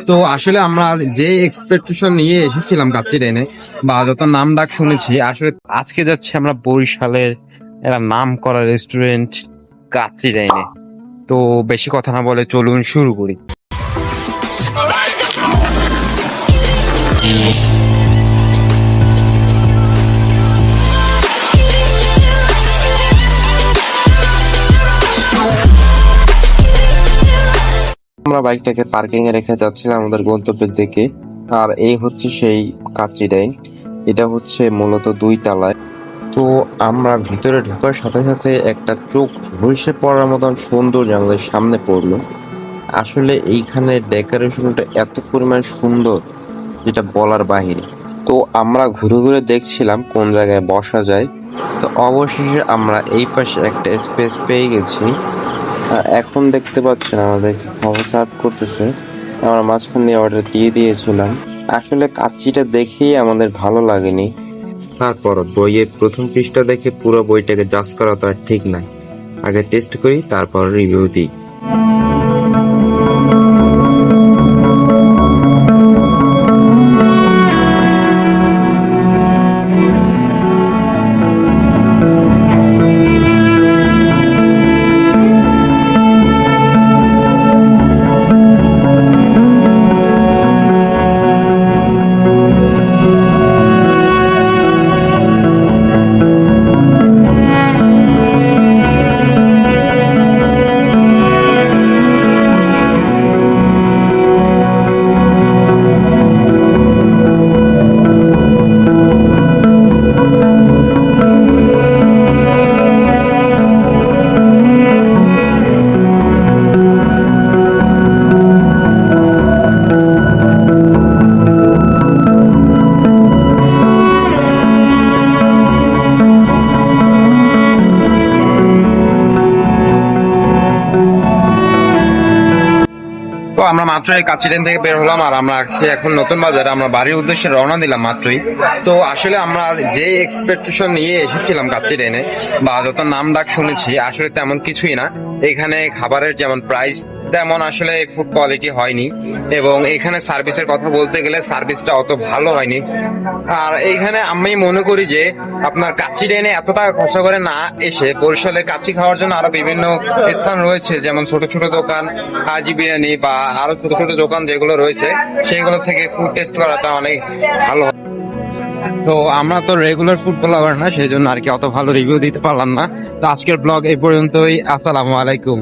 তো আসলে আমরা যে এক্সপেকটেশন নিয়ে এসেছিলাম কাচ্চি ডাইনে বা যত নাম ডাক শুনেছি, আসলে আজকে যাচ্ছি আমরা বরিশালের একটা নাম করা রেস্টুরেন্ট কাচ্চি ডাইনে। তো বেশি কথা না বলে চলুন শুরু করি। আমরা বাইকটাকে পার্কিং এ রেখে যাচ্ছিলাম আমাদের গন্তব্যের দিকে। আর এই হচ্ছে সেই কাচ্চি ডাইন। এটা হচ্ছে মূলত 2 তলায়। তো আমরা ভিতরে ঢোকার সাথে সাথে একটা চোখ ঝলসে পড়ার মতন সৌন্দর্য আমাদের সামনে পড়লো। আসলে এইখানে ডেকোরেশনটা এত পরিমাণ সুন্দর যেটা বলার বাহিরে। তো আমরা ঘুরে ঘুরে দেখছিলাম কোন জায়গায় বসা যায়। তো অবশেষে আমরা এই পাশে একটা স্পেস পেয়ে গেছি। আর এখন দেখতে পাচ্ছেন আমাদের খাবার সার্ভ করতেছে। আমরা মাঝখান দিয়ে অর্ডার দিয়ে দিয়েছিলাম। আসলে কাচ্চিটা দেখেই আমাদের ভালো লাগেনি। তারপর বইয়ের প্রথম পৃষ্ঠা দেখে পুরো বইটাকে জাজ করা তো আর ঠিক নাই। আগে টেস্ট করি, তারপর রিভিউ দিই। তো আমরা মাত্র এই কাচ্চি ডাইন থেকে বের হলাম আর আমরা আসছি এখন নতুন বাজারে। আমরা বাড়ির উদ্দেশ্যে রওনা দিলাম মাত্রই। তো আসলে আমরা যে এক্সপেকটেশন নিয়ে এসেছিলাম কাচ্চি ডাইনে বা যত নাম ডাক শুনেছি, আসলে তেমন কিছুই না। এখানে খাবারের যেমন প্রাইস, তেমন আসলে ফুড কোয়ালিটি হয়নি। এবং এখানে সার্ভিসের কথা বলতে গেলে সার্ভিসটা অত ভালো হয়নি। আর এইখানে আমি মনে করি যে আপনার কাচ্চি ডাইনে এত টাকা খরচা করে না এসে বরিশালে কাচ্চি খাওয়ার জন্য আরো বিভিন্ন স্থান রয়েছে, যেমন ছোট ছোট দোকান, হাজি বিরিয়ানি বা আরো ছোট ছোট দোকান যেগুলো রয়েছে, সেগুলো থেকে ফুড টেস্ট করাটা অনেক ভালো। তো আমরা তো রেগুলার ফুড ব্লগার না, সেই জন্য আর কি অত ভালো রিভিউ দিতে পারলাম না। তো আজকের ব্লগ এই পর্যন্তই। আসসালামু আলাইকুম।